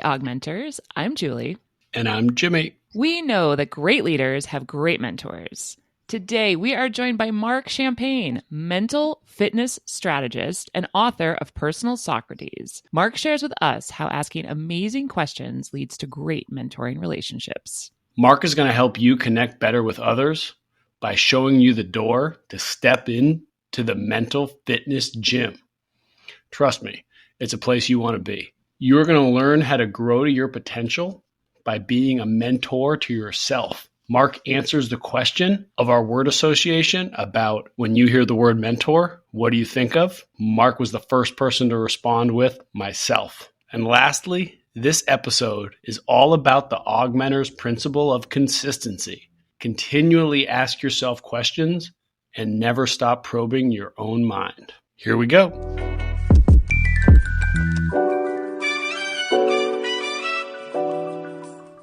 AugMentors. I'm Julie. And I'm Jimmy. We know that great leaders have great mentors. Today, we are joined by Marc Champagne, mental fitness strategist and author of Personal Socrates. Marc shares with us how asking amazing questions leads to great mentoring relationships. Marc is going to help you connect better with others by showing you the door to step in to the mental fitness gym. Trust me, it's a place you want to be. You're going to learn how to grow to your potential by being a mentor to yourself. Marc answers the question of our word association about when you hear the word mentor, what do you think of? Marc was the first person to respond with myself. And lastly, this episode is all about the AugMentors principle of consistency. Continually ask yourself questions and never stop probing your own mind. Here we go.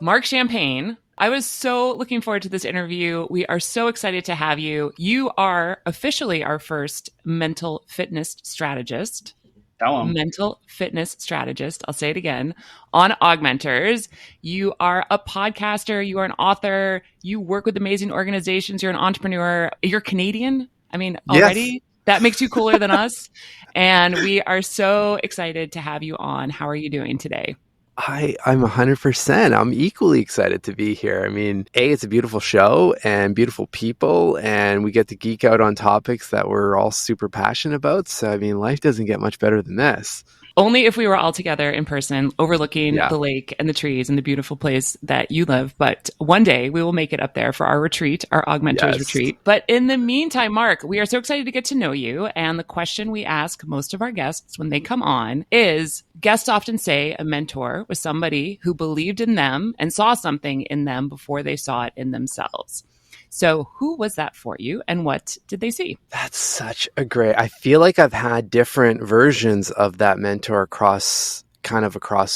Marc Champagne, I was so looking forward to this interview. We are so excited to have you. You are officially our first mental fitness strategist. Mental fitness strategist. I'll say it again. On AugMentors. You are a podcaster. You are an author. You work with amazing organizations. You're an entrepreneur. You're Canadian. I mean, already yes. That makes you cooler than us. And we are so excited to have you on. How are you doing today? I'm 100%. I'm equally excited to be here. I mean, it's a beautiful show and beautiful people, and we get to geek out on topics that we're all super passionate about. So, I mean, life doesn't get much better than this. Only if we were all together in person, overlooking the lake and the trees and the beautiful place that you live. But one day we will make it up there for our retreat, our AugMentors retreat. But in the meantime, Marc, we are so excited to get to know you. And the question we ask most of our guests when they come on is, guests often say a mentor was somebody who believed in them and saw something in them before they saw it in themselves. So who was that for you and what did they see? That's such a great, I feel like I've had different versions of that mentor across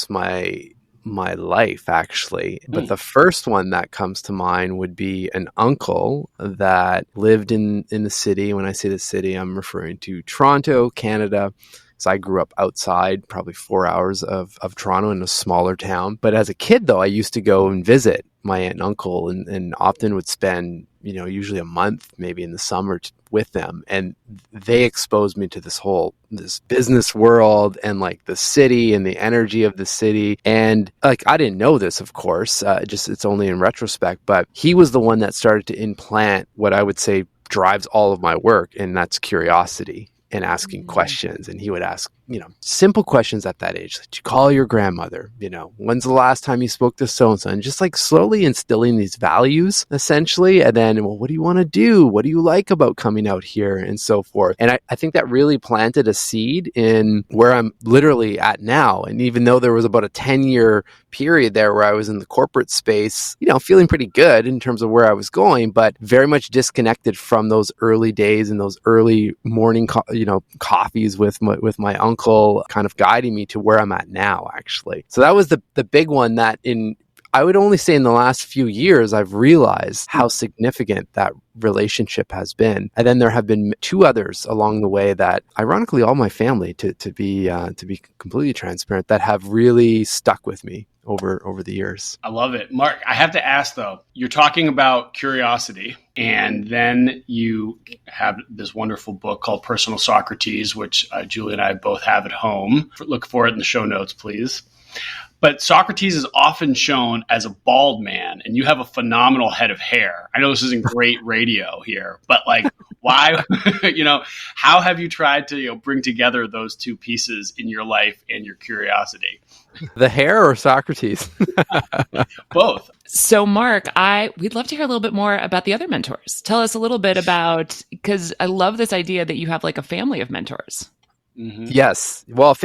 my life, actually. But the first one that comes to mind would be an uncle that lived in the city. When I say the city, I'm referring to Toronto, Canada. So I grew up outside, probably 4 hours of Toronto in a smaller town. But as a kid, though, I used to go and visit my aunt and uncle and often would spend, usually a month, maybe in the summer with them. And they exposed me to this business world and like the city and the energy of the city. And like, I didn't know this, of course, it's only in retrospect, but he was the one that started to implant what I would say drives all of my work. And that's curiosity and asking questions. And he would ask, simple questions at that age. Did you call your grandmother? When's the last time you spoke to so-and-so? And just like slowly instilling these values, essentially. And then, well, what do you want to do? What do you like about coming out here? And so forth. And I think that really planted a seed in where I'm literally at now. And even though there was about a 10-year period there where I was in the corporate space, feeling pretty good in terms of where I was going, but very much disconnected from those early days and those early morning, coffees with my uncle kind of guiding me to where I'm at now, actually. So that was the big one that I would only say in the last few years, I've realized how significant that relationship has been. And then there have been two others along the way that, ironically, all my family, to be completely transparent, that have really stuck with me over the years. I love it. Marc, I have to ask though, you're talking about curiosity, and then you have this wonderful book called Personal Socrates, which Julie and I both have at home. Look for it in the show notes, please. But Socrates is often shown as a bald man, and you have a phenomenal head of hair. I know this isn't great radio here, but like, why, how have you tried to bring together those two pieces in your life and your curiosity? The hair or Socrates? Both. So Marc, we'd love to hear a little bit more about the other mentors. Tell us a little bit about, because I love this idea that you have like a family of mentors. Mm-hmm. Yes. Well,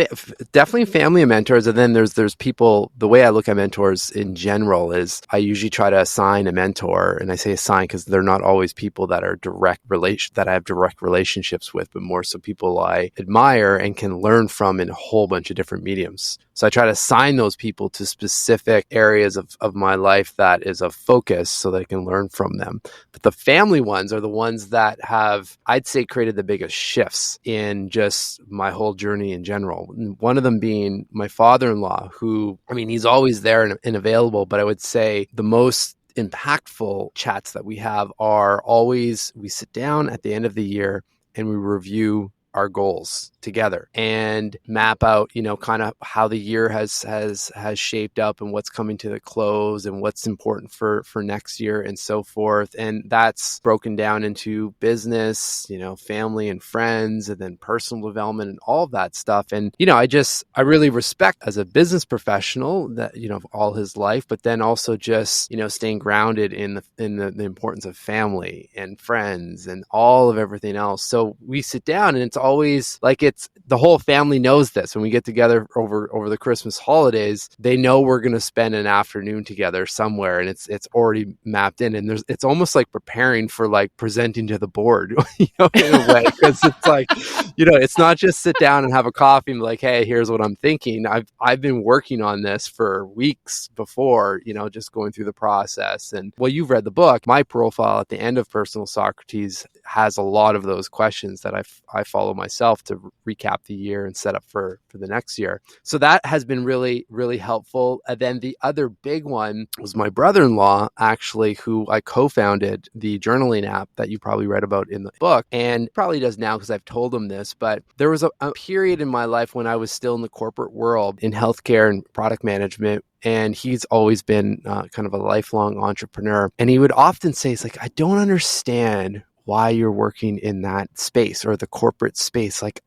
definitely family and mentors. And then there's people, the way I look at mentors in general is I usually try to assign a mentor, and I say assign because they're not always people that are that I have direct relationships with, but more so people I admire and can learn from in a whole bunch of different mediums. So I try to assign those people to specific areas of my life that is of focus so they can learn from them. But the family ones are the ones that have, I'd say, created the biggest shifts in just my whole journey in general. One of them being my father-in-law, who, I mean, he's always there and available, but I would say the most impactful chats that we have are always, we sit down at the end of the year and we review our goals together and map out, kind of how the year has shaped up and what's coming to the close and what's important for next year and so forth. And that's broken down into business, family and friends, and then personal development and all of that stuff. And, I really respect as a business professional that, all his life, but then also just, staying grounded in the importance of family and friends and all of everything else. So we sit down and it's always like, it's the whole family knows this. When we get together over the Christmas holidays, they know we're going to spend an afternoon together somewhere, and it's already mapped in. And it's almost like preparing for like presenting to the board, in a way, because it's like, it's not just sit down and have a coffee and be like, hey, here's what I'm thinking. I've been working on this for weeks before, just going through the process. And you've read the book. My profile at the end of Personal Socrates has a lot of those questions that I follow myself to recap the year and set up for the next year. So that has been really, really helpful. And then the other big one was my brother-in-law, actually, who I co-founded the journaling app that you probably read about in the book, and probably does now because I've told him this, but there was a period in my life when I was still in the corporate world in healthcare and product management. And he's always been kind of a lifelong entrepreneur. And he would often say, it's like, I don't understand why you're working in that space or the corporate space. Like,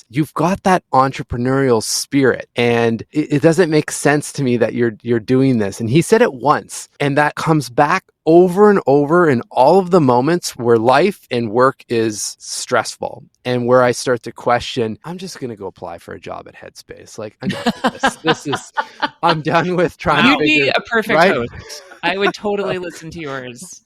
you've got that entrepreneurial spirit, and it doesn't make sense to me that you're doing this. And he said it once, and that comes back over and over in all of the moments where life and work is stressful, and where I start to question, I'm just going to go apply for a job at Headspace. Like, enough of this. I'm done with trying You'd to figure, be a perfect right? host. I would totally listen to yours.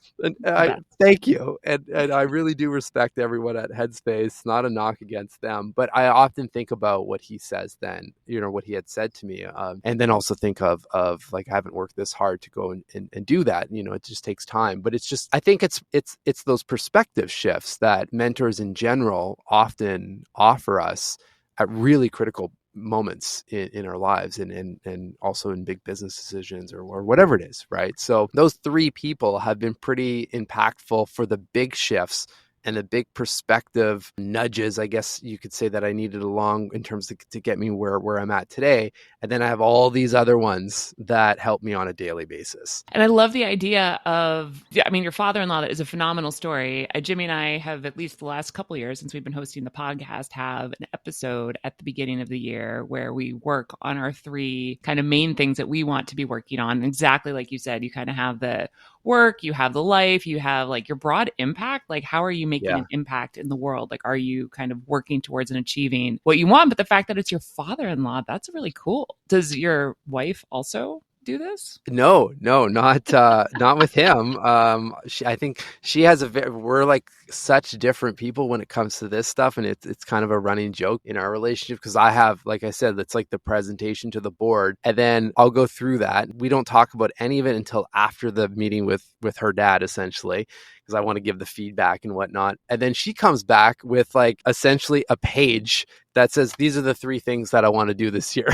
Thank you. And I really do respect everyone at Headspace, not a knock against them, but I often think about what he says then, what he had said to me. And then also think of like, I haven't worked this hard to go and do that. It just takes time, but it's just, I think it's those perspective shifts that mentors in general often offer us at really critical moments in our lives and also in big business decisions or whatever it is, right? So those three people have been pretty impactful for the big shifts and the big perspective nudges, I guess you could say, that I needed along in terms of to get me where I'm at today. And then I have all these other ones that help me on a daily basis. And I love the idea of, your father-in-law, that is a phenomenal story. Jimmy and I have, at least the last couple of years since we've been hosting the podcast, have an episode at the beginning of the year where we work on our three kind of main things that we want to be working on. And exactly like you said, you kind of have the work, you have the life, you have like your broad impact. Like, how are you making an impact in the world? Like, are you kind of working towards and achieving what you want? But the fact that it's your father-in-law, that's really cool. Does your wife also do this? No, not with him. I think she has we're like such different people when it comes to this stuff. And it's kind of a running joke in our relationship, because I have, like I said, it's like the presentation to the board, and then I'll go through that. We don't talk about any of it until after the meeting with her dad, essentially, because I want to give the feedback and whatnot. And then she comes back with like essentially a page that says, these are the three things that I want to do this year.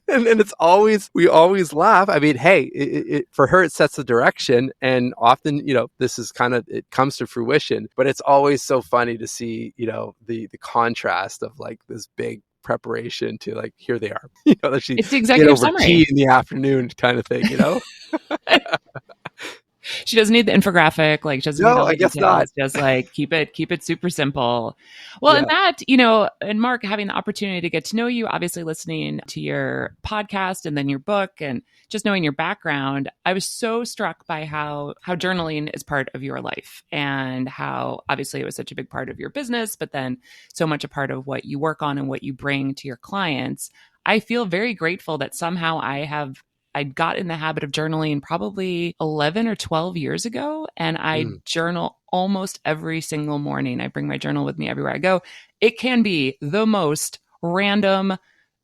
And it's we always laugh. I mean, hey, for her, it sets the direction. And often, this is kind of, it comes to fruition, but it's always so funny to see, the contrast of like this big preparation to like, here they are, that she it's the executive get over summary tea in the afternoon kind of thing, She doesn't need the infographic. Like, she doesn't need all the details. Not. Just like keep it super simple. Well, and that, and Marc, having the opportunity to get to know you, obviously listening to your podcast and then your book and just knowing your background, I was so struck by how journaling is part of your life and how obviously it was such a big part of your business, but then so much a part of what you work on and what you bring to your clients. I feel very grateful that somehow I got in the habit of journaling probably 11 or 12 years ago, and I journal almost every single morning. I bring my journal with me everywhere I go. It can be the most random,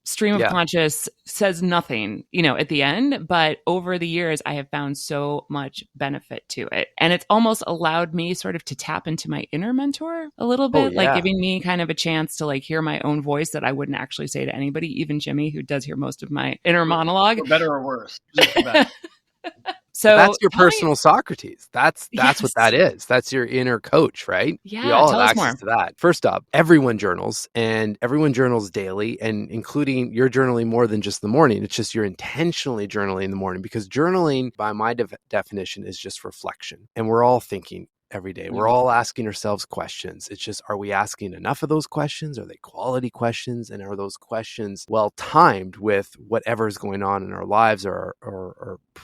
stream of conscious says nothing, at the end. But over the years, I have found so much benefit to it. And it's almost allowed me sort of to tap into my inner mentor a little bit, like giving me kind of a chance to like hear my own voice that I wouldn't actually say to anybody, even Jimmy, who does hear most of my inner monologue. For better or worse. Just for better. So that's your personal Socrates. That's what that is. That's your inner coach, right? Yeah, we all tell have us access more. to that. First up, everyone journals, and everyone journals daily, and including you're journaling more than just the morning. It's just you're intentionally journaling in the morning, because journaling, by my definition, is just reflection. And we're all thinking every day. We're all asking ourselves questions. It's just, are we asking enough of those questions? Are they quality questions? And are those questions well timed with whatever's going on in our lives or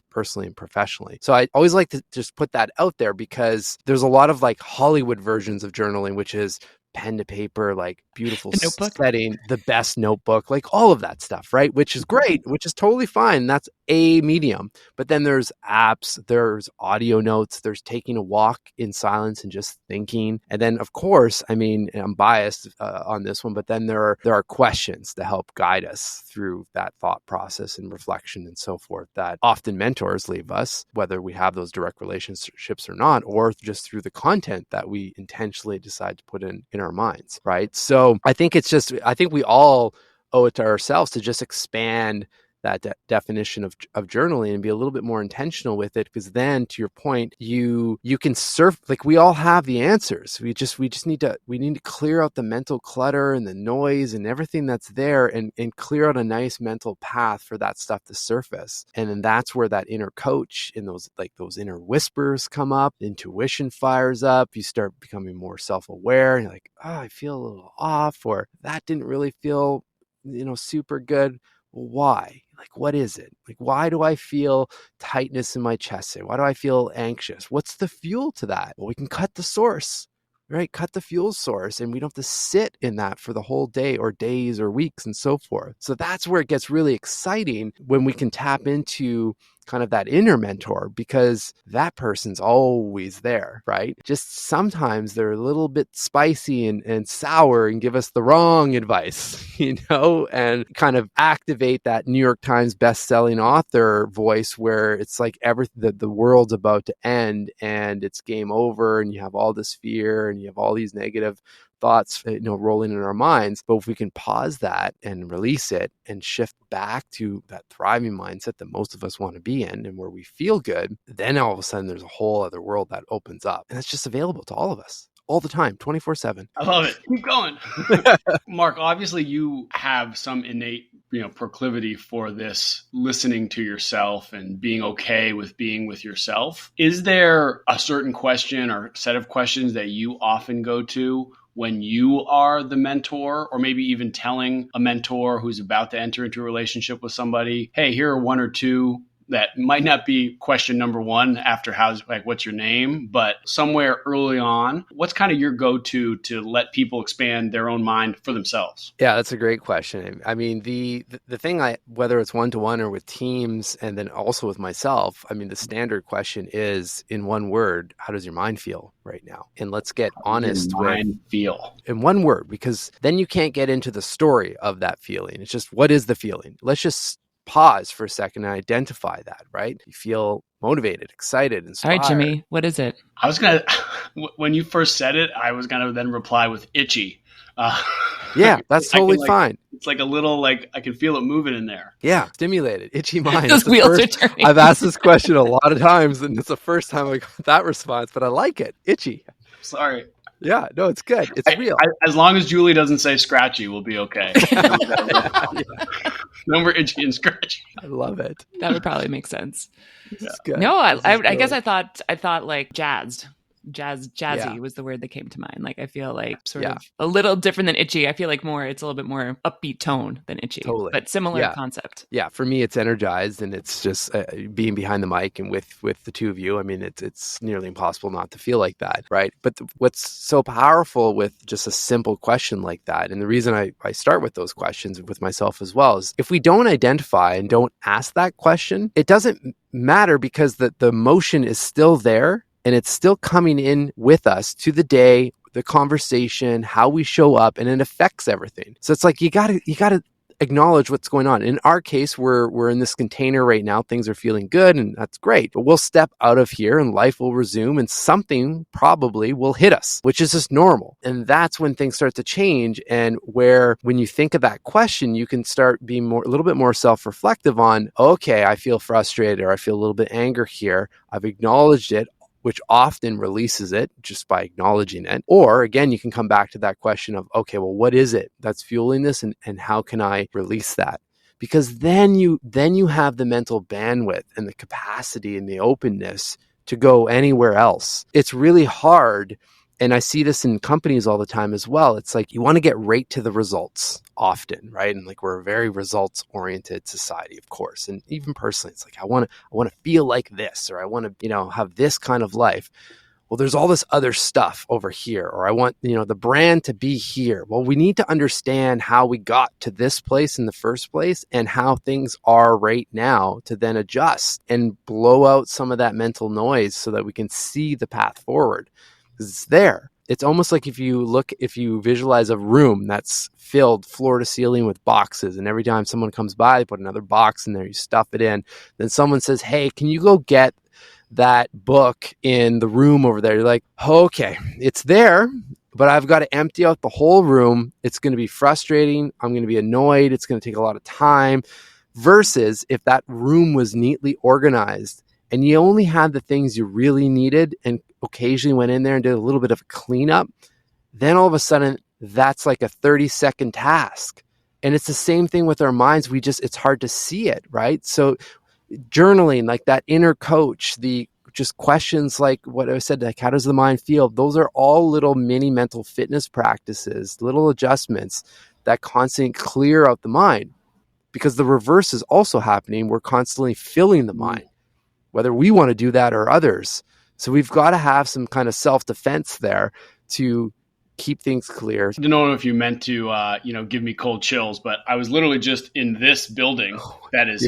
personally and professionally? So I always like to just put that out there, because there's a lot of like Hollywood versions of journaling, which is pen to paper, like beautiful setting, the best notebook, like all of that stuff, right? Which is great, which is totally fine. That's a medium. But then there's apps, there's audio notes, there's taking a walk in silence and just thinking. And then, of course, I mean, I'm biased on this one, but then there are questions to help guide us through that thought process and reflection and so forth that often mentors leave us, whether we have those direct relationships or not, or just through the content that we intentionally decide to put in our minds, right? So I think we all owe it to ourselves to just expand that definition of journaling and be a little bit more intentional with it, because then, to your point, you can surf, like we all have the answers. We just need to clear out the mental clutter and the noise and everything that's there, and clear out a nice mental path for that stuff to surface. And then that's where that inner coach and those inner whispers come up, intuition fires up, you start becoming more self-aware, and you're like, oh, I feel a little off, or that didn't really feel super good. Why? Like, what is it? Like, why do I feel tightness in my chest? Why do I feel anxious? What's the fuel to that? Well, we can cut the source, right? Cut the fuel source, and we don't have to sit in that for the whole day or days or weeks and so forth. So that's where it gets really exciting, when we can tap into kind of that inner mentor, because that person's always there, right? Just sometimes they're a little bit spicy and sour and give us the wrong advice, and kind of activate that New York Times best-selling author voice, where it's like the world's about to end and it's game over, and you have all this fear and you have all these negative thoughts, rolling in our minds. But if we can pause that and release it and shift back to that thriving mindset that most of us want to be in, and where we feel good, then all of a sudden there's a whole other world that opens up, and it's just available to all of us all the time, 24/7. I love it. Keep going. Mark, obviously you have some innate proclivity for this listening to yourself and being okay with being with yourself. Is there a certain question or set of questions that you often go to when you are the mentor, or maybe even telling a mentor who's about to enter into a relationship with somebody, hey, here are one or two that might not be question number one after what's your name, but somewhere early on, what's kind of your go-to to let people expand their own mind for themselves? Yeah, that's a great question. I mean, the thing, whether it's one-to-one or with teams, and then also with myself, I mean, the standard question is, in one word, how does your mind feel right now? And let's get honest with feel in one word, because then you can't get into the story of that feeling. It's just, what is the feeling? Let's just pause for a second and identify that, right? You feel motivated, excited, inspired. All right, Jimmy, what is it? I was going to, when you first said it, I was going to then reply with itchy. Yeah, that's totally fine. It's like a little, I can feel it moving in there. Yeah, stimulated, itchy mind. Those wheels are turning. I've asked this question a lot of times, and it's the first time I got that response, but I like it. Itchy. Sorry. Yeah, no, it's good. It's real. As long as Julie doesn't say scratchy, we'll be okay. Then we're itchy and scratchy. I love it. That would probably make sense. Good. No, I guess I thought like jazzed. Jazzy was the word that came to mind. Like, I feel like sort of a little different than itchy. I feel like it's a little bit more upbeat tone than itchy, but similar concept. Yeah. For me, it's energized, and it's just being behind the mic and with the two of you. I mean, it's nearly impossible not to feel like that. Right. But what's so powerful with just a simple question like that, and the reason I start with those questions with myself as well, is if we don't identify and don't ask that question, it doesn't matter, because the emotion is still there. And it's still coming in with us to the day, the conversation, how we show up, and it affects everything. So it's like you gotta acknowledge what's going on. In our case, we're in this container right now. Things are feeling good and that's great. But we'll step out of here and life will resume and something probably will hit us, which is just normal. And that's when things start to change. And where when you think of that question, you can start being a little bit more self-reflective on, okay, I feel frustrated or I feel a little bit anger here. I've acknowledged it, which often releases it just by acknowledging it. Or again, you can come back to that question of, okay, well, what is it that's fueling this and how can I release that? Because then you have the mental bandwidth and the capacity and the openness to go anywhere else. It's really hard. And I see this in companies all the time as well. It's like you want to get right to the results often, right? And like we're a very results-oriented society, of course. And even personally, it's like I want to feel like this, or I want to, have this kind of life. Well, there's all this other stuff over here, or I want, the brand to be here. Well, we need to understand how we got to this place in the first place and how things are right now to then adjust and blow out some of that mental noise so that we can see the path forward. It's there. It's almost like if you visualize a room that's filled floor to ceiling with boxes, and every time someone comes by, they put another box in there, you stuff it in. Then someone says, hey, can you go get that book in the room over there? You're like, okay, it's there, but I've got to empty out the whole room. It's going to be frustrating. I'm going to be annoyed. It's going to take a lot of time. Versus if that room was neatly organized and you only had the things you really needed and occasionally went in there and did a little bit of a cleanup, then all of a sudden that's like a 30-second task. And it's the same thing with our minds. It's hard to see it, right? So journaling, like that inner coach, the just questions like what I said, like how does the mind feel? Those are all little mini mental fitness practices, little adjustments that constantly clear out the mind, because the reverse is also happening. We're constantly filling the mind, whether we want to do that or others. So we've got to have some kind of self-defense there to keep things clear. I don't know if you meant to, give me cold chills, but I was literally just in this building that is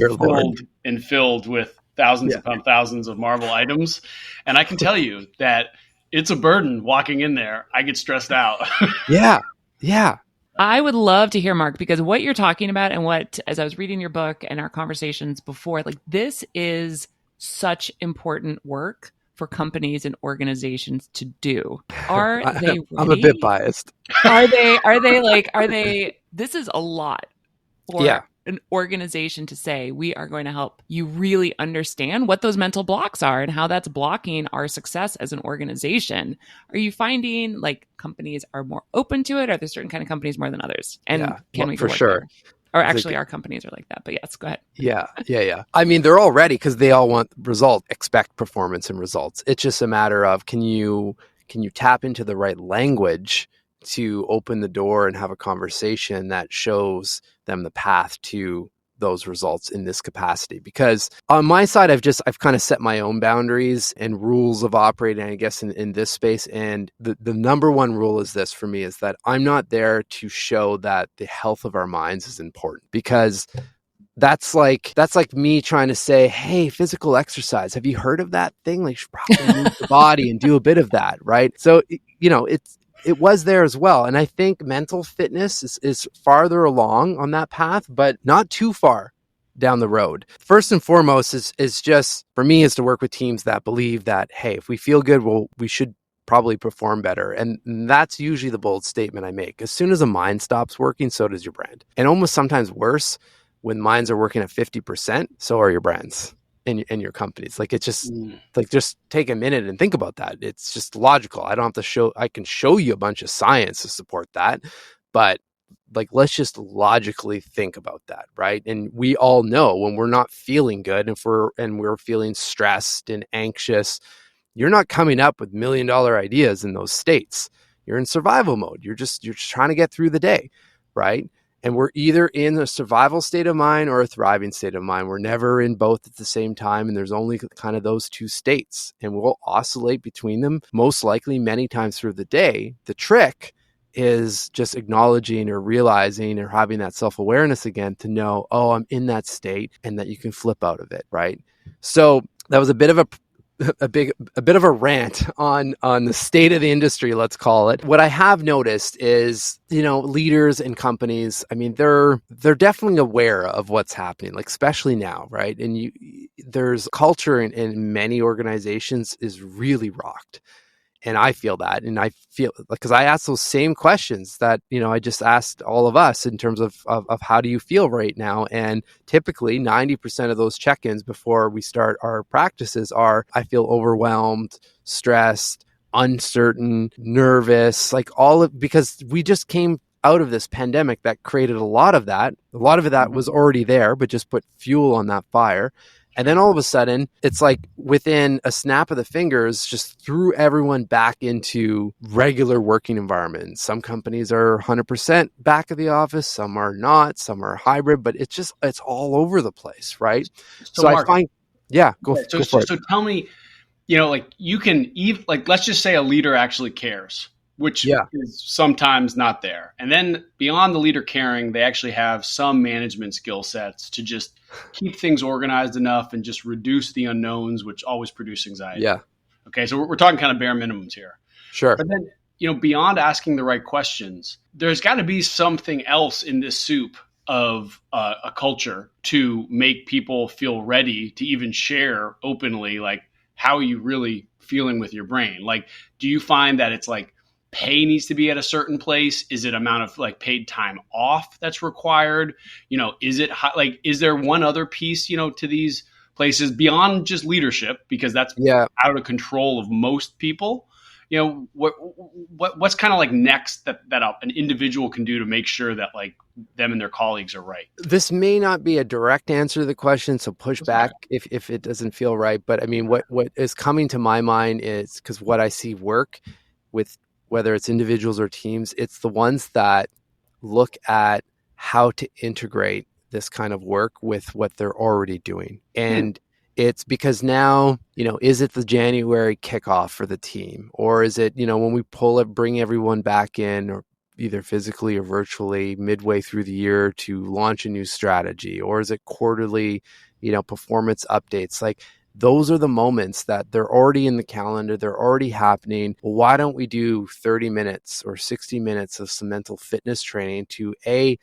filled with thousands upon thousands of marble items. And I can tell you that it's a burden walking in there. I get stressed out. Yeah. I would love to hear, Marc, because what you're talking about and as I was reading your book and our conversations before, like this is such important work for companies and organizations to do. Are they ready? I'm a bit biased. Are they, this is a lot for an organization to say, we are going to help you really understand what those mental blocks are and how that's blocking our success as an organization. Are you finding like companies are more open to it? Are there certain kind of companies more than others? And can we go for sure? There? Or actually, our companies are like that. But yes, go ahead. Yeah. I mean, they're all ready because they all want results, expect performance and results. It's just a matter of can you tap into the right language to open the door and have a conversation that shows them the path to those results in this capacity. Because on my side, I've kind of set my own boundaries and rules of operating, I guess, in this space. And the number one rule is this for me, is that I'm not there to show that the health of our minds is important, because that's like me trying to say, hey, physical exercise, have you heard of that thing? Like you should probably move the body and do a bit of that, right? So, it was there as well. And I think mental fitness is farther along on that path, but not too far down the road. First and foremost is just, for me, is to work with teams that believe that, hey, if we feel good, we should probably perform better. And that's usually the bold statement I make. As soon as a mind stops working, so does your brand. And almost sometimes worse, when minds are working at 50%, so are your brands and your companies. Like it's just like, just take a minute and think about that. It's just logical. I can show you a bunch of science to support that, but like, let's just logically think about that. Right. And we all know when we're not feeling good, and we're feeling stressed and anxious, you're not coming up with $1 million ideas in those states. You're in survival mode. You're just trying to get through the day. Right. And we're either in a survival state of mind or a thriving state of mind. We're never in both at the same time. And there's only kind of those two states. And we'll oscillate between them most likely many times through the day. The trick is just acknowledging or realizing or having that self-awareness again to know, oh, I'm in that state, and that you can flip out of it, right? So that was a bit of a a bit of a rant on the state of the industry, let's call it. What I have noticed is, leaders and companies, I mean, they're definitely aware of what's happening, like especially now, right? And there's culture in many organizations is really rocked. And I feel that. And I feel, because I asked those same questions that, I just asked all of us in terms of how do you feel right now? And typically 90% of those check-ins before we start our practices are, I feel overwhelmed, stressed, uncertain, nervous, because we just came out of this pandemic that created a lot of that. A lot of that was already there, but just put fuel on that fire. And then all of a sudden, it's like within a snap of the fingers, just threw everyone back into regular working environments. Some companies are 100% back at the office, some are not, some are hybrid, but it's all over the place, right? So Marc, I find, go for it. So tell me, you can even, let's just say a leader actually cares, which is sometimes not there. And then beyond the leader caring, they actually have some management skill sets to just keep things organized enough and just reduce the unknowns, which always produce anxiety. Yeah. Okay. So we're talking kind of bare minimums here. Sure. But then, beyond asking the right questions, there's got to be something else in this soup of a culture to make people feel ready to even share openly, like, how are you really feeling with your brain? Like, do you find that it's like, pay needs to be at a certain place? Is it amount of paid time off that's required? Is it is there one other piece, to these places beyond just leadership, because that's out of control of most people? What's kind of next that an individual can do to make sure that them and their colleagues are right? This may not be a direct answer to the question, so push back if it doesn't feel right. But I mean, what is coming to my mind is, because what I see work with, whether it's individuals or teams, it's the ones that look at how to integrate this kind of work with what they're already doing. And it's because now, is it the January kickoff for the team? Or is it, when we bring everyone back in, or either physically or virtually midway through the year to launch a new strategy? Or is it quarterly, performance updates? Those are the moments that they're already in the calendar. They're already happening. Well, why don't we do 30 minutes or 60 minutes of some mental fitness training to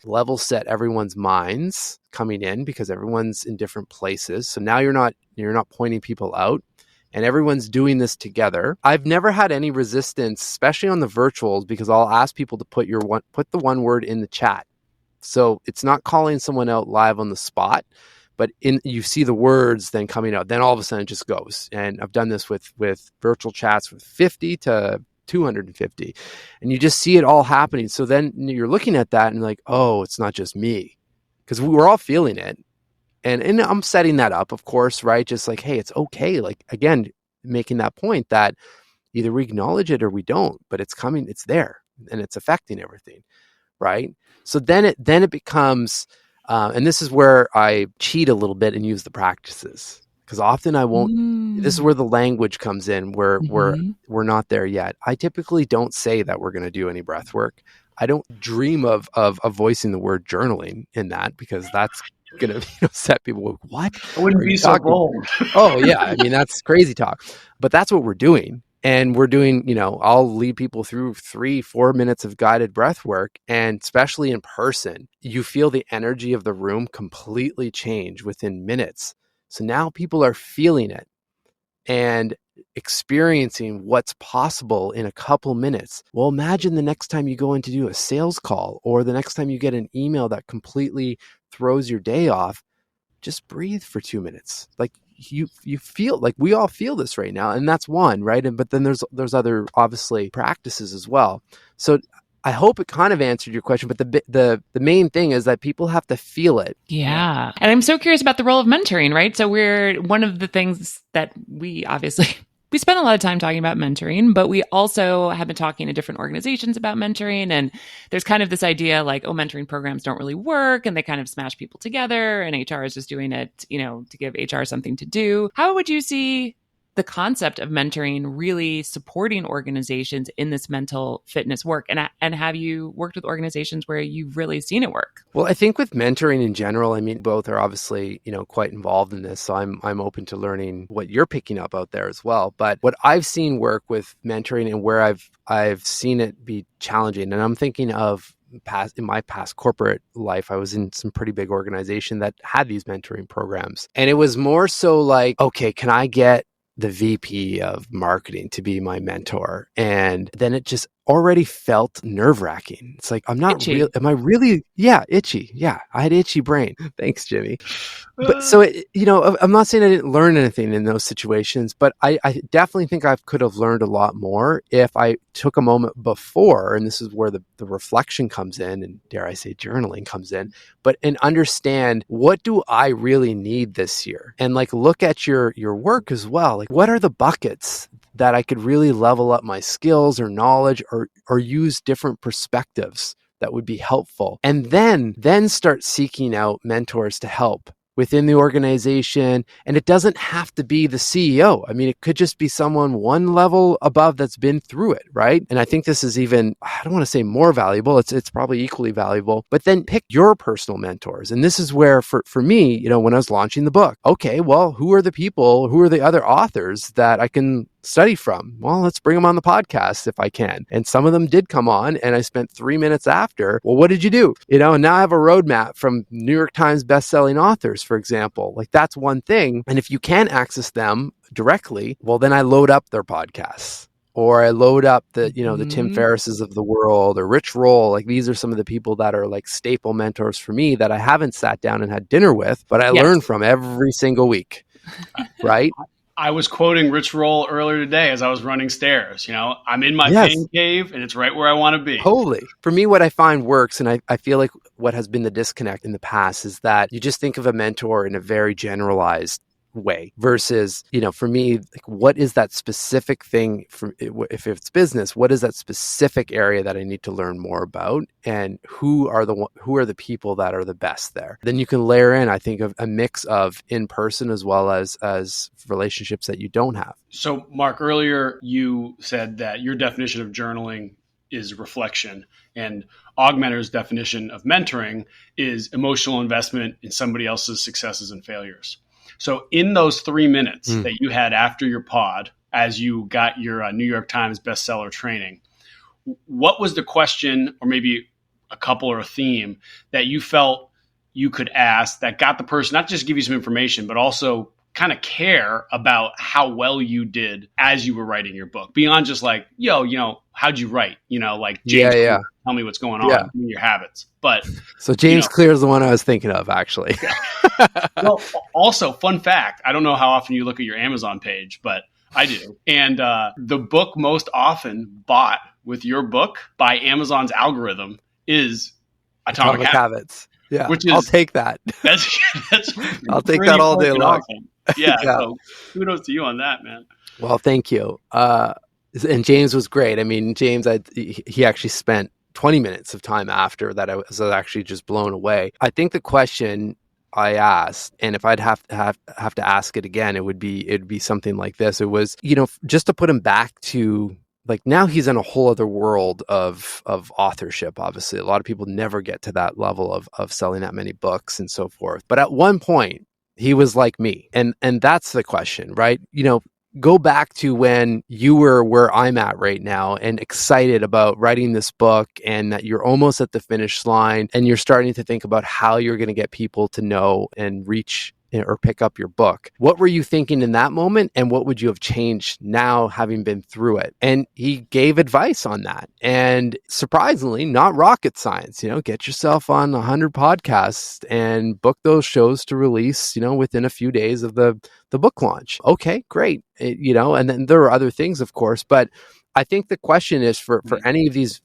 level set everyone's minds coming in, because everyone's in different places. So now you're not pointing people out, and everyone's doing this together. I've never had any resistance, especially on the virtuals, because I'll ask people to put the one word in the chat. So it's not calling someone out live on the spot, but you see the words then coming out. Then all of a sudden it just goes. And I've done this with virtual chats with 50 to 250, and you just see it all happening. So then you're looking at that and oh, it's not just me, because we're all feeling it. And I'm setting that up, of course, right? Just hey, it's okay. Again, making that point that either we acknowledge it or we don't, but it's coming, it's there, and it's affecting everything, right? So then it becomes, and this is where I cheat a little bit and use the practices, because often I won't. This is where the language comes in, where we're not there yet. I typically don't say that we're going to do any breath work. I don't dream of voicing the word journaling in that, because that's going to set people, what? I wouldn't be so bold. Oh yeah, I mean, that's crazy talk. But that's what we're doing. And we're doing, I'll lead people through 3-4 minutes of guided breath work. And especially in person, you feel the energy of the room completely change within minutes. So now people are feeling it and experiencing what's possible in a couple minutes. Well, imagine the next time you go in to do a sales call, or the next time you get an email that completely throws your day off. Just breathe for 2 minutes. You feel we all feel this right now, and that's one, right? But then there's other obviously practices as well. So I hope it kind of answered your question, but the main thing is that people have to feel it. Yeah. And I'm so curious about the role of mentoring, right? So one of the things that we obviously we spend a lot of time talking about mentoring, but we also have been talking to different organizations about mentoring. And there's kind of this idea mentoring programs don't really work, and they kind of smash people together, and HR is just doing it, to give HR something to do. How would you see the concept of mentoring really supporting organizations in this mental fitness work? And have you worked with organizations where you've really seen it work? Well, I think with mentoring in general, I mean, both are obviously, quite involved in this. So I'm open to learning what you're picking up out there as well. But what I've seen work with mentoring and where I've seen it be challenging, and I'm thinking of in my past corporate life, I was in some pretty big organization that had these mentoring programs. And it was more so like, okay, can I get the VP of marketing to be my mentor? And then it just already felt nerve-wracking. It's like, I'm not real. Am I really? Yeah, itchy. Yeah, I had itchy brain. Thanks, Jimmy. But so, I'm not saying I didn't learn anything in those situations, but I definitely think I could have learned a lot more if I took a moment before, and this is where the reflection comes in, and dare I say journaling comes in, and understand, what do I really need this year? And like, look at your work as well. Like, what are the buckets that I could really level up my skills or knowledge or use different perspectives that would be helpful? And then start seeking out mentors to help within the organization. And it doesn't have to be the CEO. I mean, it could just be someone one level above that's been through it, right? And I think this is even, I don't want to say more valuable, it's probably equally valuable, but then pick your personal mentors. And this is where for me, when I was launching the book, okay, well, who are the other authors that I can study from? Well, let's bring them on the podcast if I can. And some of them did come on, and I spent 3 minutes after, well, what did you do? And now I have a roadmap from New York Times bestselling authors, for example. Like, that's one thing. And if you can access them directly, well, then I load up their podcasts. Or I load up the Tim Ferrisses of the world, or Rich Roll. Like, these are some of the people that are like staple mentors for me that I haven't sat down and had dinner with, but I learn from every single week. Right? I was quoting Rich Roll earlier today as I was running stairs. I'm in my pain cave, and it's right where I want to be. Totally. For me, what I find works, and I feel like what has been the disconnect in the past, is that you just think of a mentor in a very generalized way versus, for me, like, what is that specific thing if it's business, what is that specific area that I need to learn more about, and who are the people that are the best there? Then you can layer in, I think, of a mix of in-person as well as relationships that you don't have. So Mark, earlier you said that your definition of journaling is reflection, and AugMentors' definition of mentoring is emotional investment in somebody else's successes and failures. So in those 3 minutes that you had after your pod, as you got your New York Times bestseller training, what was the question, or maybe a couple or a theme, that you felt you could ask that got the person not just give you some information, but also kind of care about how well you did as you were writing your book, beyond just like, how'd you write? Like, James, tell me what's going on in your habits. But so James Clear is the one I was thinking of, actually. Well, also, fun fact, I don't know how often you look at your Amazon page, but I do. And the book most often bought with your book by Amazon's algorithm is Atomic Habits. Yeah, I'll take that. That's I'll take that all day long. Awesome. Yeah, so kudos to you on that, man. Well, thank you. And James was great. I mean, James, he actually spent 20 minutes of time after that. I was actually just blown away. I think the question I asked, and if I'd have to ask it again, it'd be something like this. It was, just to put him back to, like, now he's in a whole other world of authorship. Obviously, a lot of people never get to that level of selling that many books and so forth. But at one point, he was like me, and that's the question, right? Go back to when you were where I'm at right now and excited about writing this book, and that you're almost at the finish line, and you're starting to think about how you're going to get people to know and reach or pick up your book. What were you thinking in that moment, and what would you have changed now having been through it? And he gave advice on that. And surprisingly, not rocket science, get yourself on 100 podcasts and book those shows to release, within a few days of the book launch. Okay, great. And then there are other things, of course, but I think the question is for any of these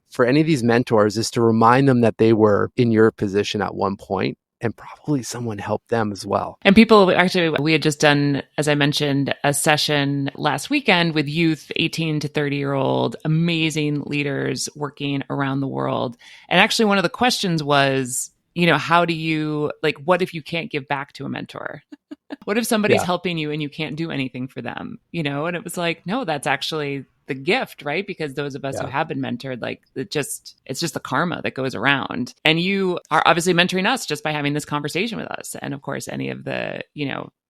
mentors is to remind them that they were in your position at one point, and probably someone helped them as well. And people, actually, we had just done, as I mentioned, a session last weekend with youth, 18 to 30-year-old, amazing leaders working around the world. And actually, one of the questions was, how do you, like, what if you can't give back to a mentor? What if somebody's helping you and you can't do anything for them? And it was like, no, that's actually the gift, right? Because those of us who have been mentored, like it's just the karma that goes around. And you are obviously mentoring us just by having this conversation with us. And of course, any of the,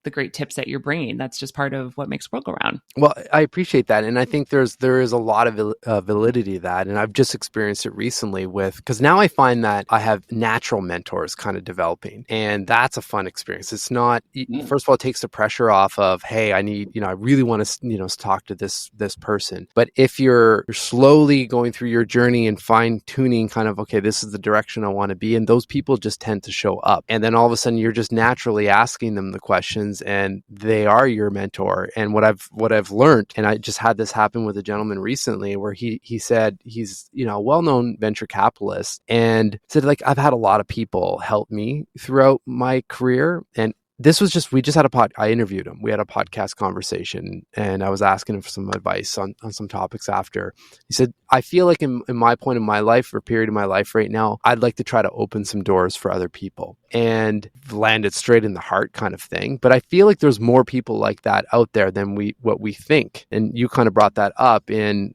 the great tips that you're bringing, that's just part of what makes the world go round. Well, I appreciate that. And I think there is a lot of validity to that. And I've just experienced it recently because now I find that I have natural mentors kind of developing. And that's a fun experience. It's not, first of all, it takes the pressure off of, hey, I need, I really want to, talk to this person. But if you're slowly going through your journey and fine tuning kind of, okay, this is the direction I want to be. And those people just tend to show up. And then all of a sudden you're just naturally asking them the questions and they are your mentor. And what I've learned, and I just had this happen with a gentleman recently where he said he's, a well-known venture capitalist and said, like, I've had a lot of people help me throughout my career. And this was we just had I interviewed him. We had a podcast conversation and I was asking him for some advice on some topics after. He said, I feel like in my point in my life or period of my life right now, I'd like to try to open some doors for other people and landed straight in the heart kind of thing. But I feel like there's more people like that out there than what we think. And you kind of brought that up and,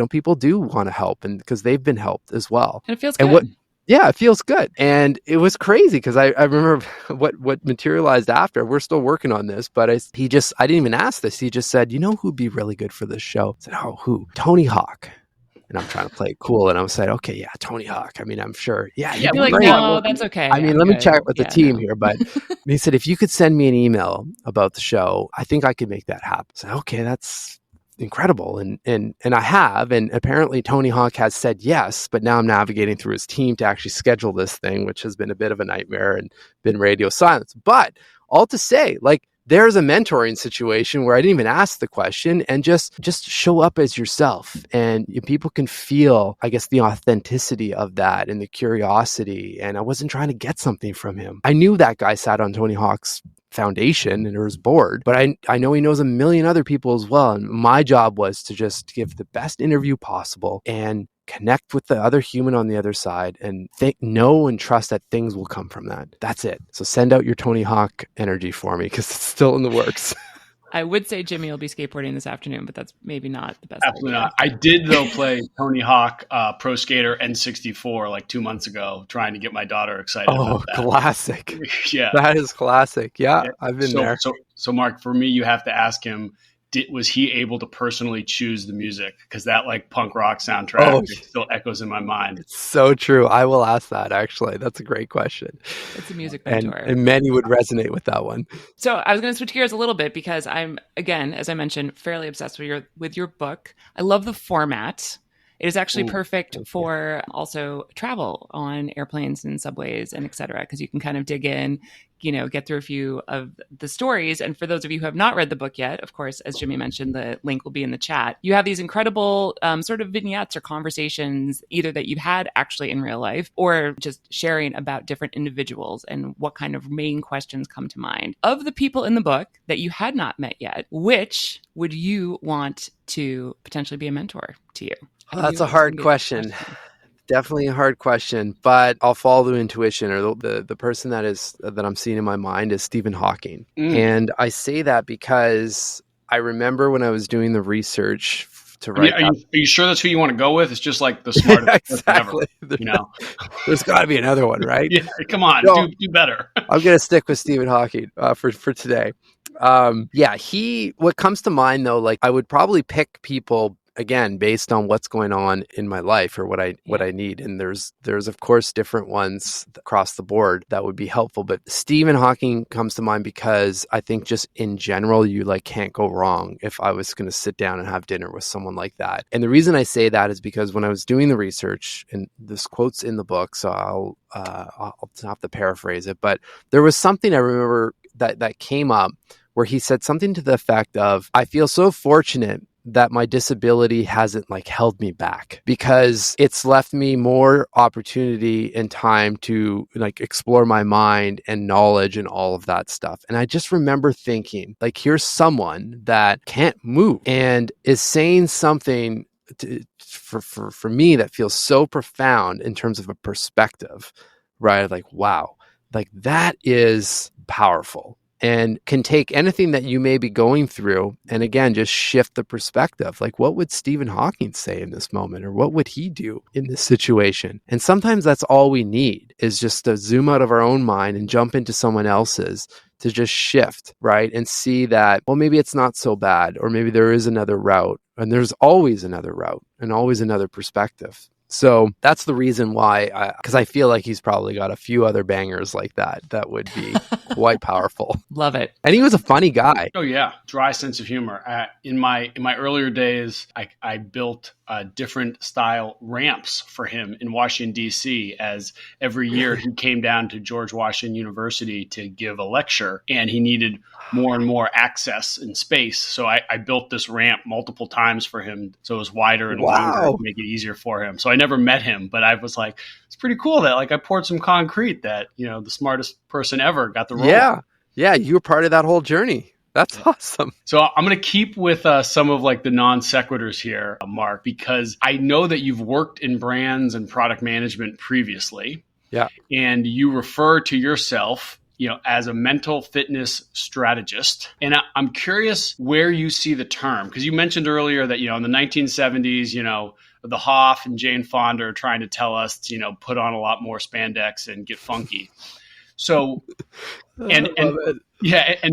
people do want to help and because they've been helped as well. And it feels good. Yeah, it feels good. And it was crazy because I remember what materialized after. We're still working on this, but I didn't even ask this. He just said, who'd be really good for this show? I said, oh, who? Tony Hawk. And I'm trying to play it cool. And I was like, okay, yeah, Tony Hawk. I mean, I'm sure. Yeah. You'd be like, no, that's okay. I mean, let me check with the team here. But he said, if you could send me an email about the show, I think I could make that happen. I said, okay, that's incredible. And I have, and apparently Tony Hawk has said yes, but now I'm navigating through his team to actually schedule this thing, which has been a bit of a nightmare and been radio silence. But all to say, like, there's a mentoring situation where I didn't even ask the question and just show up as yourself. And people can feel, I guess, the authenticity of that and the curiosity. And I wasn't trying to get something from him. I knew that guy sat on Tony Hawk's foundation and his board, but I know he knows a million other people as well. And my job was to just give the best interview possible and connect with the other human on the other side and know and trust that things will come from that. That's it. So send out your Tony Hawk energy for me because it's still in the works. I would say Jimmy will be skateboarding this afternoon, but that's maybe not the best. Absolutely not. I did, though, play Tony Hawk Pro Skater N64 like 2 months ago, trying to get my daughter excited about that. Classic. Yeah. That is classic. Yeah, I've been there. So, Mark, for me, you have to ask him, was he able to personally choose the music? Because that like punk rock soundtrack still echoes in my mind. It's so true. I will ask that, actually. That's a great question. It's a music mentor. And many would resonate with that one. So I was going to switch gears a little bit because I'm, again, as I mentioned, fairly obsessed with your book. I love the format. It is actually perfect for also travel on airplanes and subways and et cetera, because you can kind of dig in, get through a few of the stories. And for those of you who have not read the book yet, of course, as Jimmy mentioned, the link will be in the chat. You have these incredible sort of vignettes or conversations, either that you've had actually in real life or just sharing about different individuals and what kind of main questions come to mind. Of the people in the book that you had not met yet, which would you want to potentially be a mentor to you? That's a hard question. Definitely a hard question, but I'll follow the intuition, or the person that I'm seeing in my mind is Stephen Hawking. And I say that because I remember when I was doing the research to write. Are you sure that's who you want to go with? It's just like the smartest exactly. ever. There's got to be another one, right? Yeah, come on, do better. I'm going to stick with Stephen Hawking for today. What comes to mind though, like I would probably pick people again based on what's going on in my life or what I need, and there's of course different ones across the board that would be helpful, but Stephen Hawking comes to mind because I think just in general you like can't go wrong if I was going to sit down and have dinner with someone like that. And the reason I say that is because when I was doing the research, and this quote's in the book, so I'll have to paraphrase it, but there was something I remember that came up where he said something to the effect of, I feel so fortunate that my disability hasn't like held me back because it's left me more opportunity and time to like explore my mind and knowledge and all of that stuff. And I just remember thinking, like, here's someone that can't move and is saying something for me that feels so profound in terms of a perspective, right? Like, wow, like that is powerful and can take anything that you may be going through and again, just shift the perspective. Like, what would Stephen Hawking say in this moment? Or what would he do in this situation? And sometimes that's all we need is just to zoom out of our own mind and jump into someone else's to just shift, right? And see that, well, maybe it's not so bad, or maybe there is another route, and there's always another route and always another perspective. So that's the reason why, because I feel like he's probably got a few other bangers like that would be quite powerful. Love it. And he was a funny guy. Oh yeah, dry sense of humor. In my earlier days, I built different style ramps for him in Washington D.C. as every year he came down to George Washington University to give a lecture, and he needed more and more access and space. So I built this ramp multiple times for him, so it was wider and longer to make it easier for him. So I never met him, but I was like, it's pretty cool that like I poured some concrete that, you know, the smartest person ever got the role. Yeah, you were part of that whole journey. That's awesome. So I'm going to keep with some of like the non sequiturs here, Mark, because I know that you've worked in brands and product management previously. Yeah. And you refer to yourself, you know, as a mental fitness strategist. And I'm curious where you see the term, because you mentioned earlier that, you know, in the 1970s, you know, the Hoff and Jane Fonda are trying to tell us to, you know, put on a lot more spandex and get funky. So, and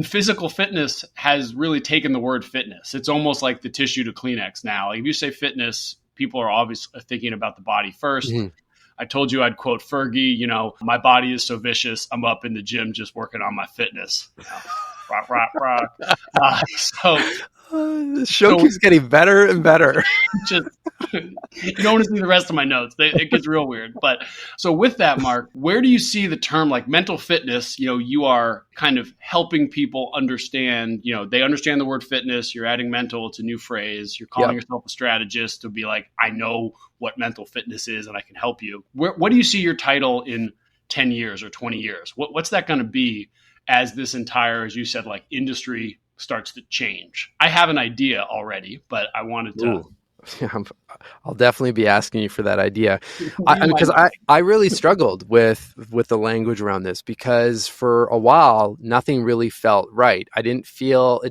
physical fitness has really taken the word fitness. It's almost like the tissue to Kleenex now. Like if you say fitness, people are obviously thinking about the body first. Mm-hmm. I told you I'd quote Fergie, you know, my body is so vicious, I'm up in the gym just working on my fitness. You know, rock, rock, rock. The show keeps getting better and better. Just, you don't want to see the rest of my notes. It gets real weird. But so with that, Mark, where do you see the term like mental fitness? You know, you are kind of helping people understand, you know, they understand the word fitness. You're adding mental. It's a new phrase. You're calling yourself a strategist to be like, I know what mental fitness is and I can help you. What do you see your title in 10 years or 20 years? What's that going to be as this entire, as you said, like industry starts to change? I have an idea already, but I wanted to. I'll definitely be asking you for that idea, because I really struggled with the language around this, because for a while nothing really felt right. It didn't feel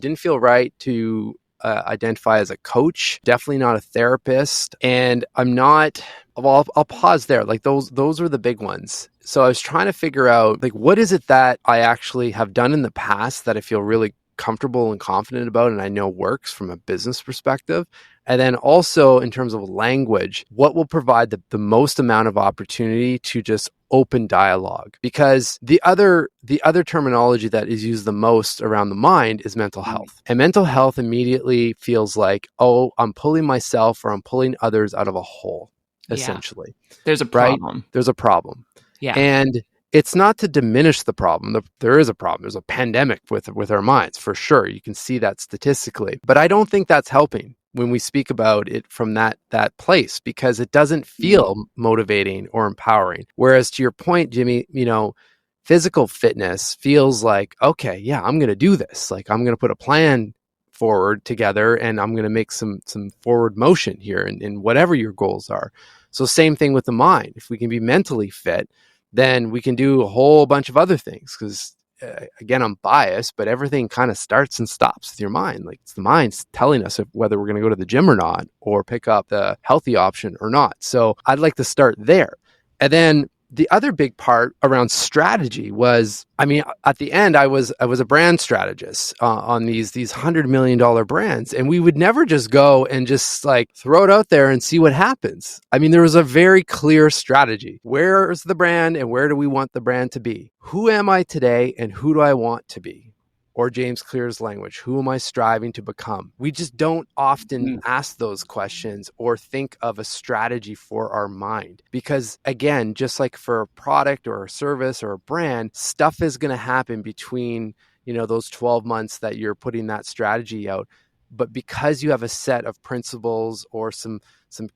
right to identify as a coach, definitely not a therapist, and I'm not. Well, I'll pause there. Like those are the big ones. So I was trying to figure out like what is it that I actually have done in the past that I feel really comfortable and confident about and I know works from a business perspective. And then also in terms of language, what will provide the most amount of opportunity to just open dialogue? Because the other terminology that is used the most around the mind is mental health. And mental health immediately feels like, oh, I'm pulling myself or I'm pulling others out of a hole, essentially. There's a problem. Right? There's a problem. Yeah. And it's not to diminish the problem. There is a problem. There's a pandemic with our minds, for sure. You can see that statistically. But I don't think that's helping when we speak about it from that place, because it doesn't feel motivating or empowering. Whereas to your point, Jimmy, you know, physical fitness feels like, okay, yeah, I'm going to do this. Like I'm going to put a plan forward together and I'm going to make some forward motion here in whatever your goals are. So same thing with the mind. If we can be mentally fit, then we can do a whole bunch of other things, because again, I'm biased, but everything kind of starts and stops with your mind. Like it's the mind's telling us whether we're going to go to the gym or not, or pick up the healthy option or not. So I'd like to start there. And then the other big part around strategy was, I mean, at the end, I was a brand strategist on these $100 million brands, and we would never just go and just like throw it out there and see what happens. I mean, there was a very clear strategy. Where is the brand and where do we want the brand to be? Who am I today and who do I want to be? Or James Clear's language, who am I striving to become? We just don't often ask those questions or think of a strategy for our mind. Because again, just like for a product or a service or a brand, stuff is going to happen between, you know, those 12 months that you're putting that strategy out. But because you have a set of principles or some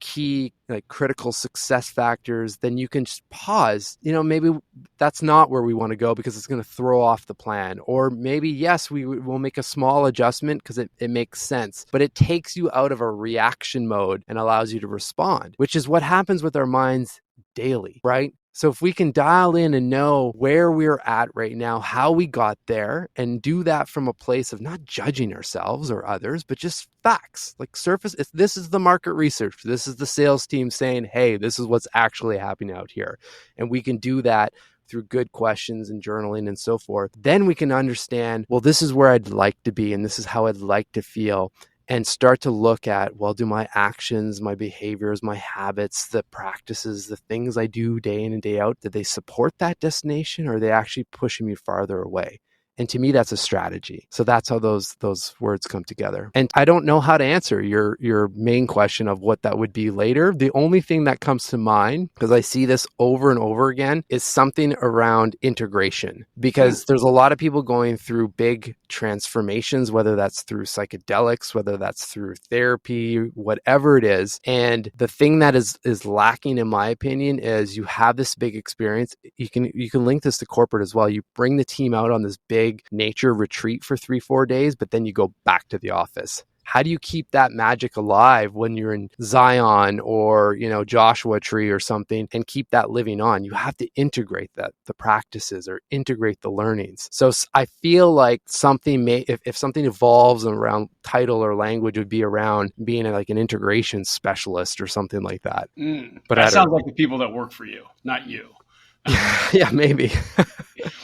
key like critical success factors, then you can just pause. You know, maybe that's not where we want to go because it's going to throw off the plan. Or maybe, yes, we will make a small adjustment because it makes sense. But it takes you out of a reaction mode and allows you to respond, which is what happens with our minds daily, right? So if we can dial in and know where we're at right now, how we got there, and do that from a place of not judging ourselves or others, but just facts, like surface. This is the market research. This is the sales team saying, hey, this is what's actually happening out here. And we can do that through good questions and journaling and so forth. Then we can understand, well, this is where I'd like to be and this is how I'd like to feel. And start to look at, well, do my actions, my behaviors, my habits, the practices, the things I do day in and day out, do they support that destination, or are they actually pushing me farther away? And to me, that's a strategy. So that's how those words come together. And I don't know how to answer your main question of what that would be later. The only thing that comes to mind, because I see this over and over again, is something around integration. Because there's a lot of people going through big transformations, whether that's through psychedelics, whether that's through therapy, whatever it is. And the thing that is lacking, in my opinion, is you have this big experience. You can link this to corporate as well. You bring the team out on this big nature retreat for 3-4 days, but then you go back to the office. How do you keep that magic alive when you're in Zion or, Joshua Tree or something, and keep that living on? You have to integrate the practices or integrate the learnings. So I feel like something if something evolves around title or language, would be around being like an integration specialist or something like that. But that sounds like the people that work for you, not you. Yeah, maybe.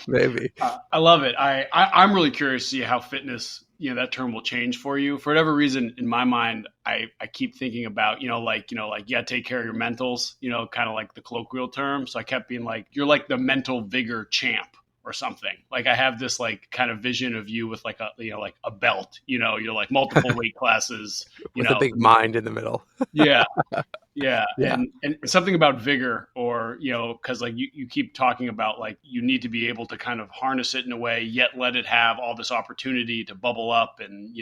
Maybe. I love it. I'm really curious to see how fitness, that term will change for you. For whatever reason, in my mind, I keep thinking about, you gotta take care of your mentals, kind of like the colloquial term. So I kept being like, you're like the mental vigor champ or something. Like I have this like kind of vision of you with like a belt, you're like multiple weight classes, with a big mind in the middle. Yeah. Yeah. And something about vigor, or, because like you keep talking about like you need to be able to kind of harness it in a way, yet let it have all this opportunity to bubble up and,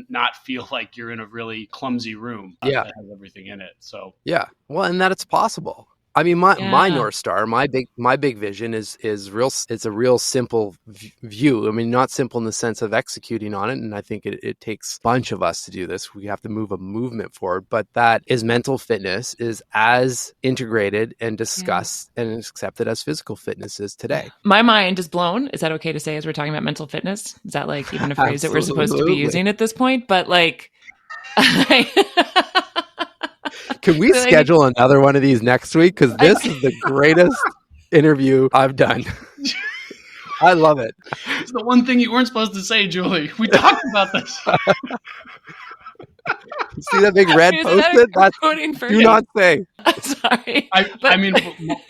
not feel like you're in a really clumsy room that has everything in it. So, yeah. Well, and that it's possible. I mean, my North Star, my big vision is real. It's a real simple view. I mean, not simple in the sense of executing on it. And I think it takes a bunch of us to do this. We have to move a movement forward, but that is mental fitness is as integrated and discussed and accepted as physical fitness is today. My mind is blown. Is that okay to say as we're talking about mental fitness? Is that like even a phrase that we're supposed to be using at this point? But like, can we schedule another one of these next week? Because this is the greatest interview I've done. I love it. It's the one thing you weren't supposed to say, Julie. We talked about this. See that big red post-it? Do not say. I'm sorry. I mean,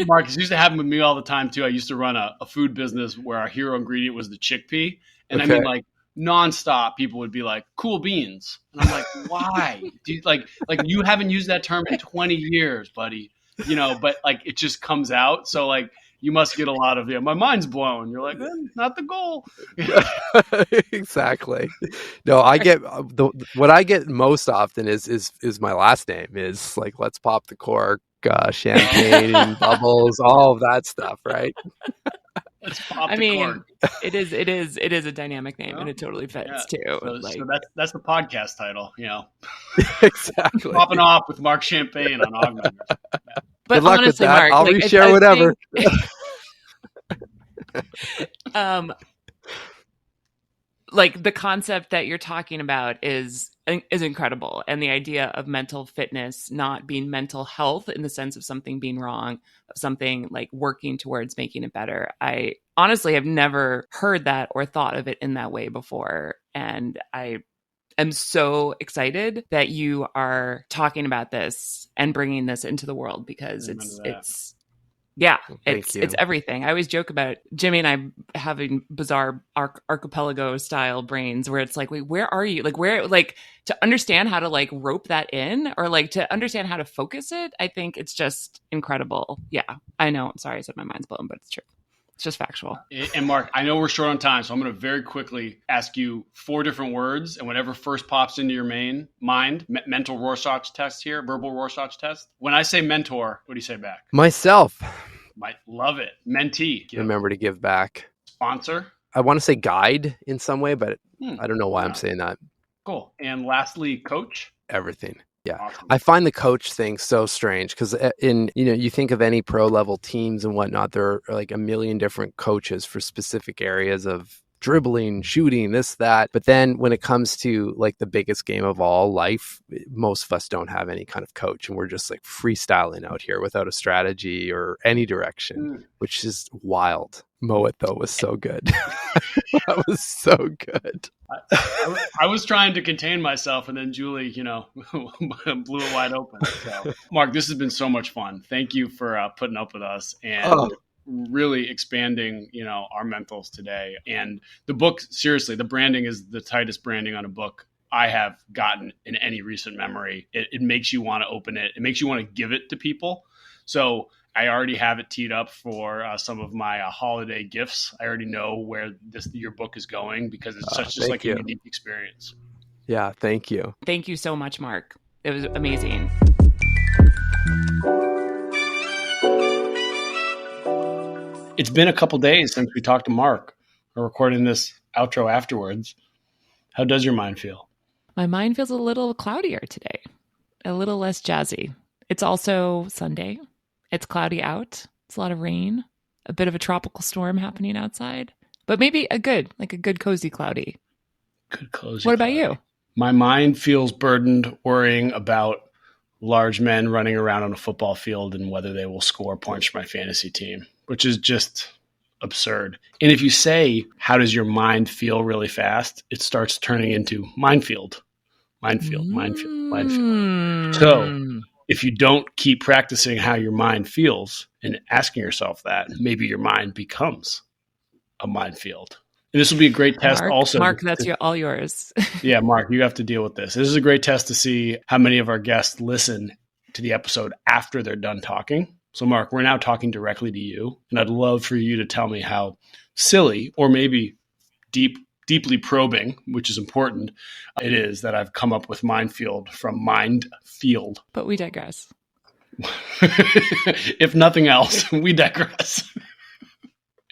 Mark, it used to happen with me all the time, too. I used to run a food business where our hero ingredient was the chickpea. And I mean, like, nonstop, people would be like, cool beans. And I'm like, why? Do you, like you haven't used that term in 20 years, buddy. But like it just comes out. So like you must get a lot of, my mind's blown. You're like, not the goal. Exactly. No, I get what I get most often is my last name is like, let's pop the cork, champagne and bubbles, all of that stuff, right? It is a dynamic name, and it totally fits too. So that's the podcast title, Exactly. Popping off with Marc Champagne on AugMentors. But good luck honestly, with that. Mark, I'll reshare whatever. Like the concept that you're talking about is incredible, and the idea of mental fitness not being mental health in the sense of something being wrong, of something like working towards making it better. I honestly have never heard that or thought of it in that way before, and I am so excited that you are talking about this and bringing this into the world, because it's everything. I always joke about Jimmy and I having bizarre archipelago style brains where it's like, wait, where are you? Like where, like to understand how to like rope that in, or like to understand how to focus it. I think it's just incredible. Yeah, I know. I'm sorry I said my mind's blown, but it's true. It's just factual. And Mark, I know we're short on time, so I'm going to very quickly ask you 4 different words, and whatever first pops into your mind, mental Rorschach test here, verbal Rorschach test. When I say mentor, what do you say back? Myself. Might love it. Mentee. Remember to give back. Sponsor. I want to say guide in some way, but I don't know why I'm saying that. Cool. And lastly, coach. Everything. Yeah. Awesome. I find the coach thing so strange because you think of any pro level teams and whatnot, there are like a million different coaches for specific areas of dribbling, shooting, this, that. But then when it comes to like the biggest game of all, life, most of us don't have any kind of coach and we're just like freestyling out here without a strategy or any direction, which is wild. Mowat though was so good. That was so good. I was trying to contain myself, and then Julie, blew it wide open. So, Marc, this has been so much fun. Thank you for putting up with us and really expanding, our mentals today. And the book, seriously, the branding is the tightest branding on a book I have gotten in any recent memory. It makes you want to open it. It makes you want to give it to people. So I already have it teed up for some of my holiday gifts. I already know where your book is going because it's just like a unique experience. Yeah, thank you. Thank you so much, Marc. It was amazing. It's been a couple days since we talked to Marc. We're recording this outro afterwards. How does your mind feel? My mind feels a little cloudier today, a little less jazzy. It's also Sunday. It's cloudy out. It's a lot of rain, a bit of a tropical storm happening outside, but maybe a good cozy cloudy. Good cozy. What about you? My mind feels burdened worrying about large men running around on a football field and whether they will score points for my fantasy team, which is just absurd. And if you say, how does your mind feel really fast? It starts turning into minefield. So if you don't keep practicing how your mind feels and asking yourself that, maybe your mind becomes a minefield. And this will be a great test also. Marc, that's all yours. Yeah, Marc, you have to deal with this. This is a great test to see how many of our guests listen to the episode after they're done talking. So, Marc, we're now talking directly to you, and I'd love for you to tell me how silly or maybe deeply probing, which is important, it is that I've come up with minefield from mind field. But we digress. If nothing else, we digress.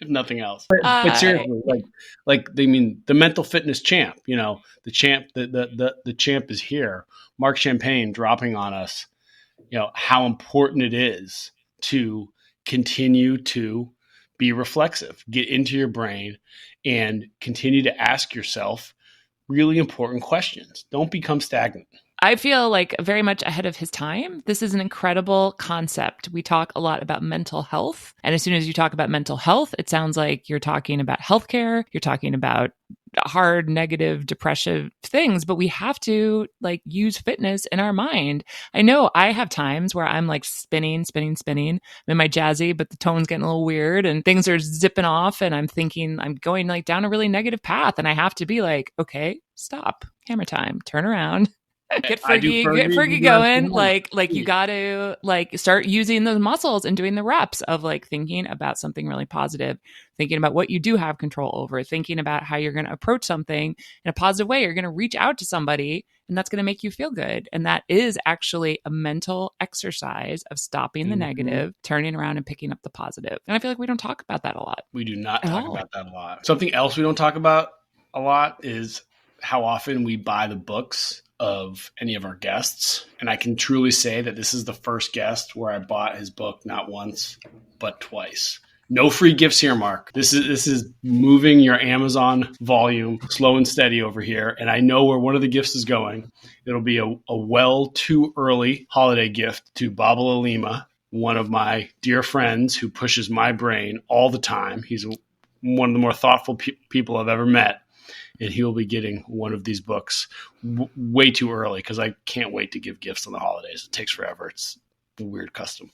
If nothing else. But seriously, the mental fitness champ, the champ, the champ is here. Marc Champagne dropping on us, how important it is to continue to be reflexive, get into your brain and continue to ask yourself really important questions. Don't become stagnant. I feel like very much ahead of his time. This is an incredible concept. We talk a lot about mental health. And as soon as you talk about mental health, it sounds like you're talking about healthcare. You're talking about hard, negative, depressive things, but we have to use fitness in our mind. I know I have times where I'm spinning. I'm in my jazzy, but the tone's getting a little weird and things are zipping off and I'm thinking I'm going down a really negative path. And I have to be okay, stop, hammer time, turn around. Get Fergie going. You got to start using those muscles and doing the reps of thinking about something really positive, thinking about what you do have control over, thinking about how you're going to approach something in a positive way. You're going to reach out to somebody and that's going to make you feel good. And that is actually a mental exercise of stopping the negative, turning around and picking up the positive. And I feel like we don't talk about that a lot. We do not talk about that a lot. Something else we don't talk about a lot is how often we buy the books of any of our guests. And I can truly say that this is the first guest where I bought his book not once, but twice. No free gifts here, Marc. This is moving your Amazon volume slow and steady over here. And I know where one of the gifts is going. It'll be a well too early holiday gift to Babala Lima, one of my dear friends who pushes my brain all the time. He's one of the more thoughtful people I've ever met. And he will be getting one of these books way too early because I can't wait to give gifts on the holidays. It takes forever. It's a weird custom.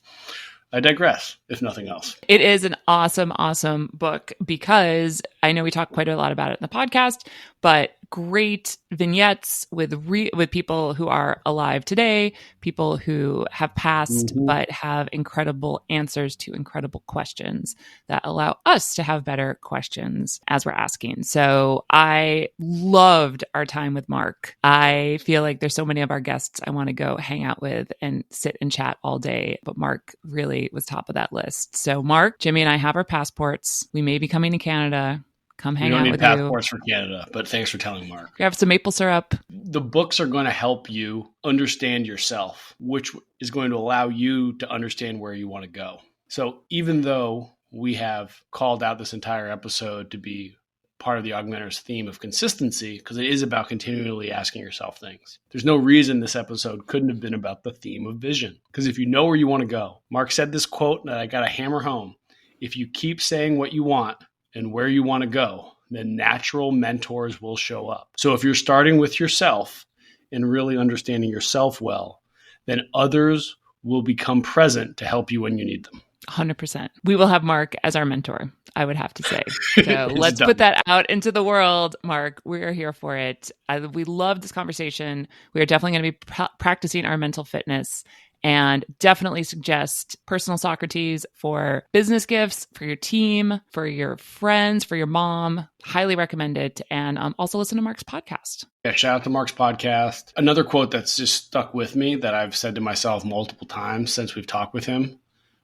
I digress, if nothing else. It is an awesome, awesome book because I know we talk quite a lot about it in the podcast, but great vignettes with people who are alive today, people who have passed, but have incredible answers to incredible questions that allow us to have better questions as we're asking. So I loved our time with Marc. I feel like there's so many of our guests I want to go hang out with and sit and chat all day, but Marc really was top of that list. So Marc, Jimmy, and I have our passports. We may be coming to Canada. come hang out with you. We don't need passports for Canada, but thanks for telling Marc. Grab some maple syrup. The books are going to help you understand yourself, which is going to allow you to understand where you want to go. So even though we have called out this entire episode to be part of the AugMentors theme of consistency, because it is about continually asking yourself things, there's no reason this episode couldn't have been about the theme of vision. Because if you know where you want to go, Marc said this quote that I got to hammer home. If you keep saying what you want and where you want to go, then natural mentors will show up. So if you're starting with yourself and really understanding yourself well, then others will become present to help you when you need them. 100%. We will have Marc as our mentor, I would have to say. So let's put that out into the world. Marc, we are here for it. We love this conversation. We are definitely going to be practicing our mental fitness, and definitely suggest personal Socrates for business gifts, for your team, for your friends, for your mom. Highly recommend it. And also listen to Marc's podcast. Yeah, shout out to Marc's podcast. Another quote that's just stuck with me that I've said to myself multiple times since we've talked with him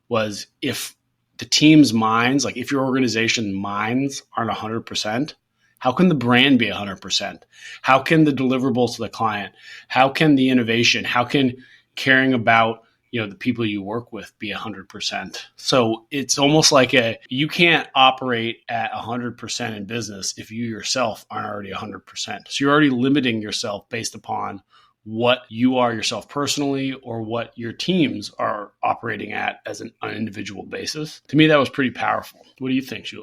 was, if the team's minds, like if your organization's minds aren't 100%, how can the brand be 100%? How can the deliverables to the client? How can the innovation? How can caring about, the people you work with be 100%? So it's almost like you can't operate at 100% in business if you yourself aren't already 100%. So you're already limiting yourself based upon what you are yourself personally, or what your teams are operating at as an individual basis. To me, that was pretty powerful. What do you think, Julie?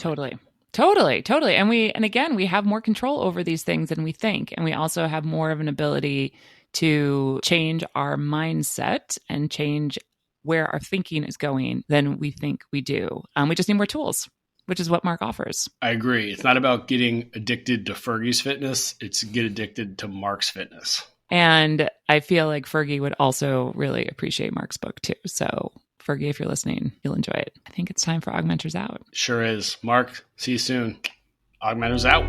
Totally. And again, we have more control over these things than we think. And we also have more of an ability to change our mindset and change where our thinking is going than we think we do. We just need more tools, which is what Marc offers. I agree. It's not about getting addicted to Fergie's fitness. It's get addicted to Marc's fitness. And I feel like Fergie would also really appreciate Marc's book too. So Fergie, if you're listening, you'll enjoy it. I think it's time for AugMentors out. Sure is. Marc, see you soon. AugMentors out.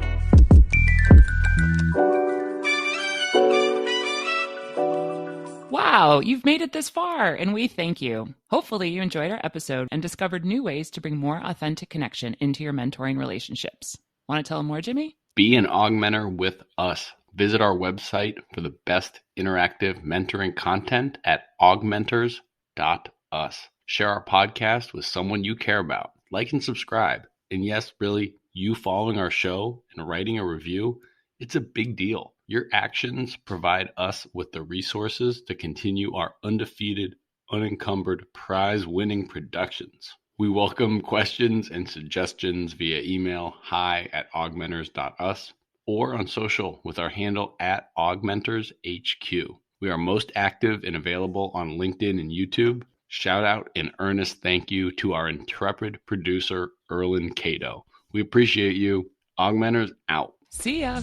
Wow, you've made it this far, and we thank you. Hopefully you enjoyed our episode and discovered new ways to bring more authentic connection into your mentoring relationships. Want to tell them more, Jimmy? Be an augmenter with us. Visit our website for the best interactive mentoring content at augmentors.us. Share our podcast with someone you care about. Like and subscribe. And yes, really, you following our show and writing a review, it's a big deal. Your actions provide us with the resources to continue our undefeated, unencumbered, prize-winning productions. We welcome questions and suggestions via email hi@augmentors.us or on social with our handle @AugmentorsHQ. We are most active and available on LinkedIn and YouTube. Shout out and earnest thank you to our intrepid producer, Erlin Cato. We appreciate you. AugMentors out. See ya.